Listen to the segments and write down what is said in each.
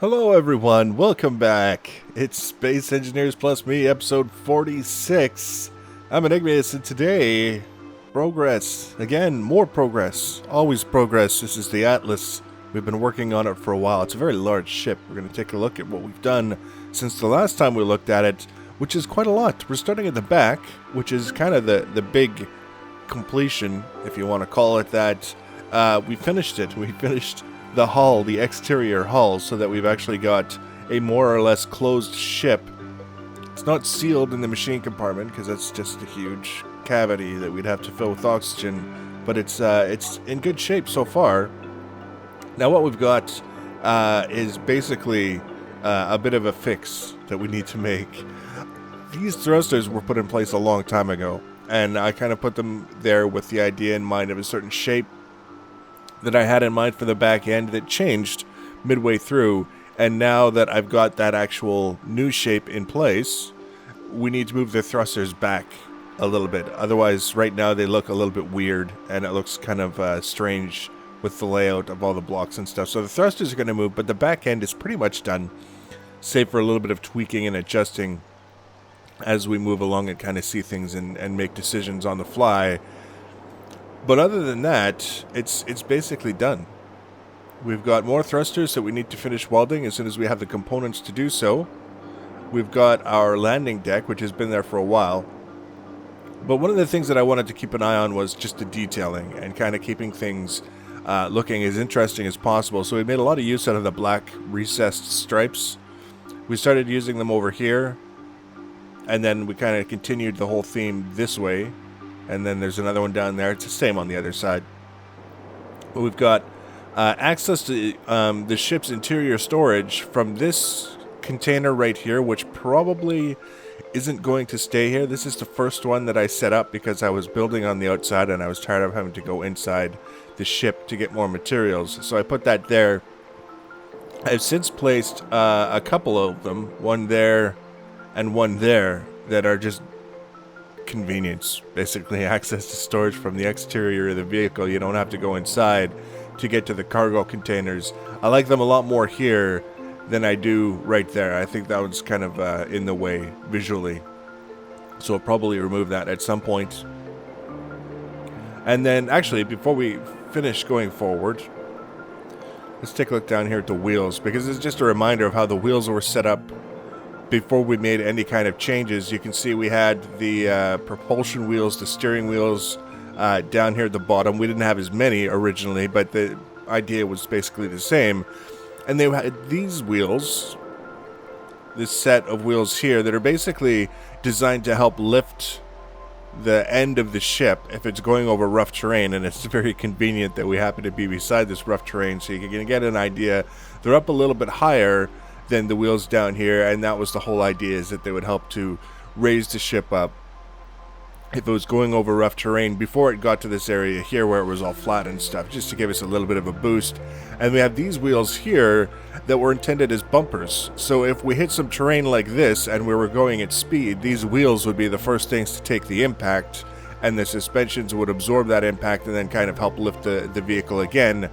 Hello, everyone. Welcome back. It's Space Engineers Plus Me, episode 46. I'm Enigmaus, and today, progress. Again, more progress. Always progress. This is the Atlas. We've been working on it for a while. It's a very large ship. We're going to take a look at what we've done since the last time we looked at it, which is quite a lot. We're starting at the back, which is kind of the big completion, if you want to call it that. We finished it. We finished the hull, the exterior hull, so that we've actually got a more or less closed ship. It's not sealed in the machine compartment because that's just a huge cavity that we'd have to fill with oxygen, but it's in good shape so far. Now what we've got is basically a bit of a fix that we need to make. These thrusters were put in place a long time ago, and I kind of put them there with the idea in mind of a certain shape that I had in mind for the back end that changed midway through, and now that I've got that actual new shape in place, we need to move the thrusters back a little bit. Otherwise, right now they look a little bit weird, and it looks kind of strange with the layout of all the blocks and stuff. So the thrusters are going to move, but the back end is pretty much done, save for a little bit of tweaking and adjusting as we move along and kind of see things and make decisions on the fly. But other than that, it's basically done. We've got more thrusters that we need to finish welding as soon as we have the components to do so. We've got our landing deck, which has been there for a while. But one of the things that I wanted to keep an eye on was just the detailing and kind of keeping things looking as interesting as possible. So we made a lot of use out of the black recessed stripes. We started using them over here, and then we kind of continued the whole theme this way. And then there's another one down there. It's the same on the other side. But we've got access to the ship's interior storage from this container right here, which probably isn't going to stay here. This is the first one that I set up because I was building on the outside and I was tired of having to go inside the ship to get more materials. So I put that there. I've since placed a couple of them, one there and one there, that are just convenience, basically access to storage from the exterior of the vehicle. You don't have to go inside to get to the cargo containers. I like them a lot more here than I do right there. I think that was kind of in the way visually, so I'll probably remove that at some point. And then actually, before we finish going forward, let's take a look down here at the wheels, because it's just a reminder of how the wheels were set up before we made any kind of changes. You can see we had the propulsion wheels, the steering wheels down here at the bottom. We didn't have as many originally, but the idea was basically the same. And they had these wheels, this set of wheels here, that are basically designed to help lift the end of the ship if it's going over rough terrain, and it's very convenient that we happen to be beside this rough terrain, so you can get an idea. They're up a little bit higher than the wheels down here, and that was the whole idea, is that they would help to raise the ship up if it was going over rough terrain before it got to this area here where it was all flat and stuff, just to give us a little bit of a boost. And we have these wheels here that were intended as bumpers, so if we hit some terrain like this and we were going at speed, these wheels would be the first things to take the impact, and the suspensions would absorb that impact and then kind of help lift the vehicle again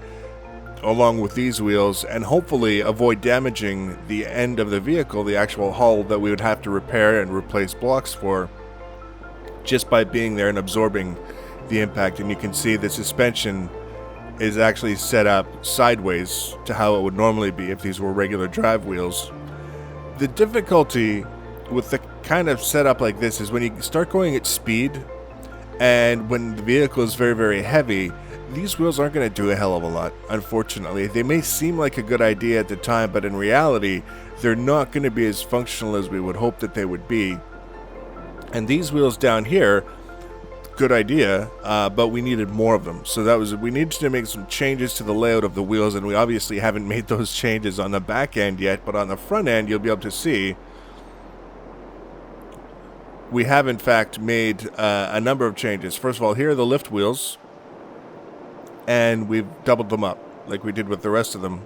along with these wheels, and hopefully avoid damaging the end of the vehicle, the actual hull that we would have to repair and replace blocks for, just by being there and absorbing the impact. And you can see the suspension is actually set up sideways to how it would normally be if these were regular drive wheels. The difficulty with the kind of setup like this is when you start going at speed and when the vehicle is very, very heavy, these wheels aren't going to do a hell of a lot, unfortunately. They may seem like a good idea at the time, but in reality, they're not going to be as functional as we would hope that they would be. And these wheels down here, good idea, but we needed more of them. So we needed to make some changes to the layout of the wheels, and we obviously haven't made those changes on the back end yet, but on the front end, you'll be able to see we have in fact made a number of changes. First of all, here are the lift wheels, and we've doubled them up like we did with the rest of them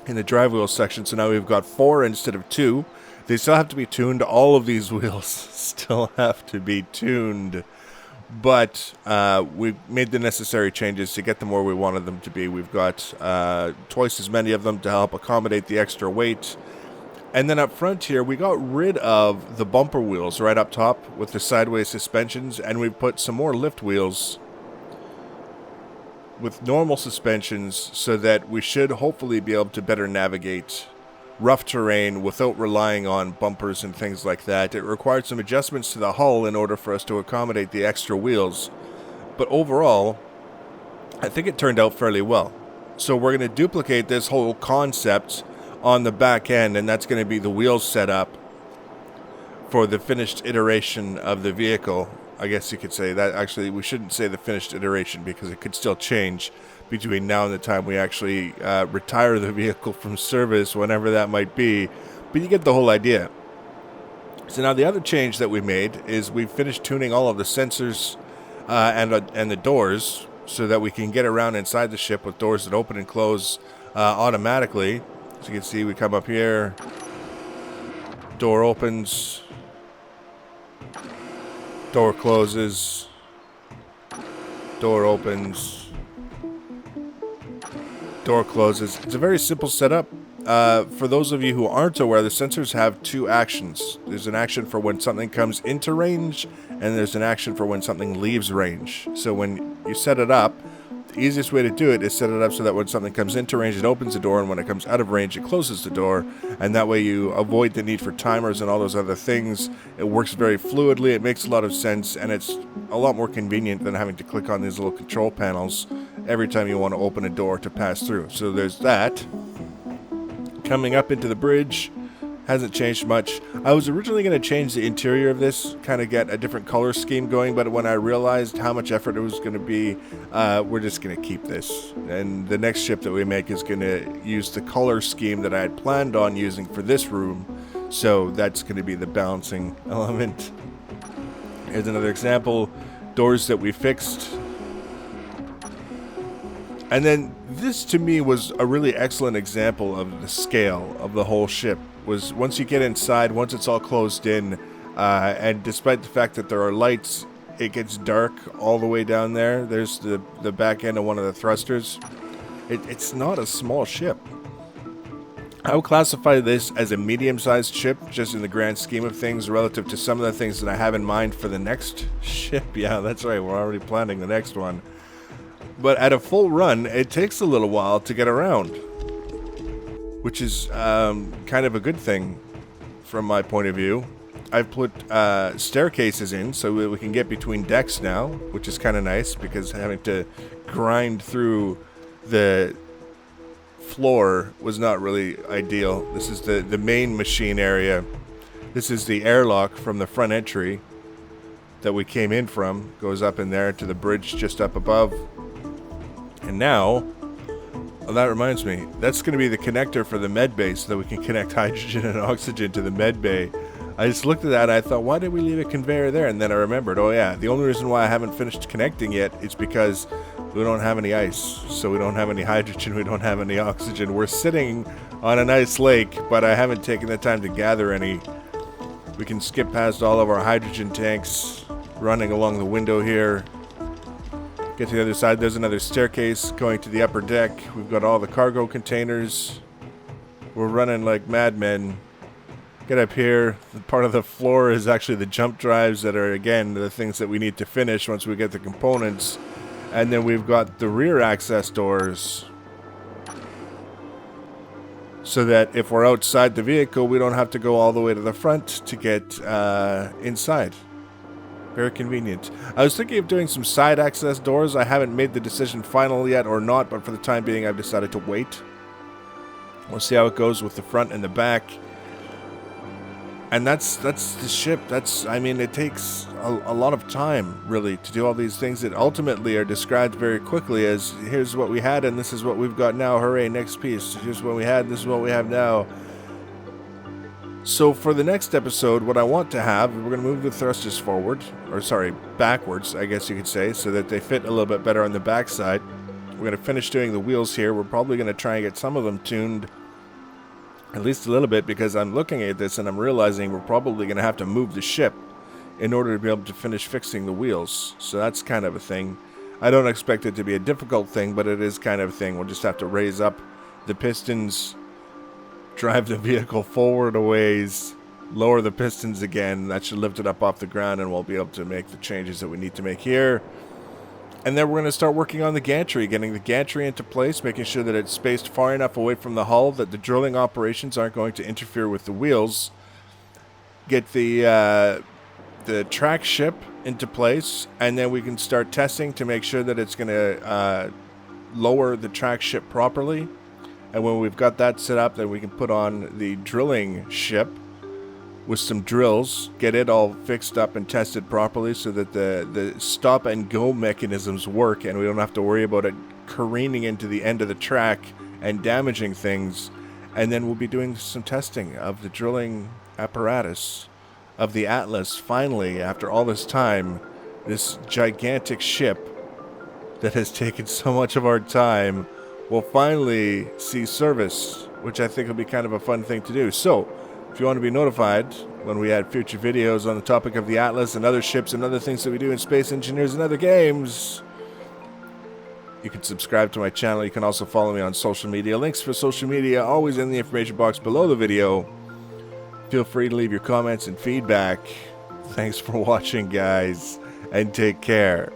in the drive wheel section. So now we've got 4 instead of 2. They still have to be tuned. All of these wheels still have to be tuned. But we made the necessary changes to get them where we wanted them to be. We've got twice as many of them to help accommodate the extra weight. And then up front here, we got rid of the bumper wheels right up top with the sideways suspensions, and we put some more lift wheels with normal suspensions so that we should hopefully be able to better navigate rough terrain without relying on bumpers and things like that. It required some adjustments to the hull in order for us to accommodate the extra wheels. But overall, I think it turned out fairly well. So we're going to duplicate this whole concept on the back end, and that's going to be the wheels setup for the finished iteration of the vehicle. I guess you could say that. Actually, we shouldn't say the finished iteration because it could still change between now and the time we actually retire the vehicle from service, whenever that might be. But you get the whole idea. So now the other change that we made is we finished tuning all of the sensors and the doors so that we can get around inside the ship with doors that open and close automatically. As you can see, we come up here, door opens, door closes, door opens, door closes. It's a very simple setup. For those of you who aren't aware, the sensors have two actions. There's an action for when something comes into range, and there's an action for when something leaves range. So when you set it up, the easiest way to do it is set it up so that when something comes into range, it opens the door, and when it comes out of range, it closes the door. And that way you avoid the need for timers and all those other things. It works very fluidly, it makes a lot of sense, and it's a lot more convenient than having to click on these little control panels every time you want to open a door to pass through. So there's that. Coming up into the bridge, hasn't changed much. I was originally going to change the interior of this, kind of get a different color scheme going, but when I realized how much effort it was going to be, we're just going to keep this. And the next ship that we make is going to use the color scheme that I had planned on using for this room, so that's going to be the balancing element. Here's another example. Doors that we fixed. And then this to me was a really excellent example of the scale of the whole ship. Was once you get inside, once it's all closed in, and despite the fact that there are lights, it gets dark all the way down there. There's the back end of one of the thrusters. It's not a small ship. I would classify this as a medium-sized ship, just in the grand scheme of things, relative to some of the things that I have in mind for the next ship. Yeah, that's right, we're already planning the next one. But at a full run, it takes a little while to get around, which is kind of a good thing from my point of view. I've put staircases in so we can get between decks now, which is kind of nice because having to grind through the floor was not really ideal. This is the main machine area. This is the airlock from the front entry that we came in from. Goes up in there to the bridge just up above. And now, that reminds me, that's going to be the connector for the med bay so that we can connect hydrogen and oxygen to the med bay. I just looked at that and I thought, why did we leave a conveyor there? And then I remembered, oh yeah, the only reason why I haven't finished connecting yet is because we don't have any ice. So we don't have any hydrogen, we don't have any oxygen. We're sitting on an ice lake, but I haven't taken the time to gather any. We can skip past all of our hydrogen tanks running along the window here. Get to the other side, there's another staircase going to the upper deck. We've got all the cargo containers. We're running like madmen. Get up here. Part of the floor is actually the jump drives that are, again, the things that we need to finish once we get the components. And then we've got the rear access doors, so that if we're outside the vehicle, we don't have to go all the way to the front to get inside. Very convenient. I was thinking of doing some side access doors. I haven't made the decision final yet or not, but for the time being, I've decided to wait. We'll see how it goes with the front and the back. And that's the ship. I mean, it takes a lot of time, really, to do all these things that ultimately are described very quickly as, here's what we had and this is what we've got now. Hooray, next piece. Here's what we had, this is what we have now. So for the next episode, what I want to have, we're going to move the thrusters forward, or sorry, backwards, I guess you could say, so that they fit a little bit better on the backside. We're going to finish doing the wheels here. We're probably going to try and get some of them tuned at least a little bit, because I'm looking at this and I'm realizing we're probably going to have to move the ship in order to be able to finish fixing the wheels. So that's kind of a thing. I don't expect it to be a difficult thing, but it is kind of a thing. We'll just have to raise up the pistons, drive the vehicle forward a ways, lower the pistons again. That should lift it up off the ground, and we'll be able to make the changes that we need to make here. And then we're going to start working on the gantry, getting the gantry into place, making sure that it's spaced far enough away from the hull that the drilling operations aren't going to interfere with the wheels. Get the track ship into place, and then we can start testing to make sure that it's going to lower the track ship properly. And when we've got that set up, then we can put on the drilling ship with some drills, get it all fixed up and tested properly so that the stop and go mechanisms work, and we don't have to worry about it careening into the end of the track and damaging things. And then we'll be doing some testing of the drilling apparatus of the Atlas. Finally, after all this time, this gigantic ship that has taken so much of our time will finally see service, which I think will be kind of a fun thing to do. So, if you want to be notified when we add future videos on the topic of the Atlas and other ships and other things that we do in Space Engineers and other games, you can subscribe to my channel. You can also follow me on social media. Links for social media always in the information box below the video. Feel free to leave your comments and feedback. Thanks for watching, guys, and take care.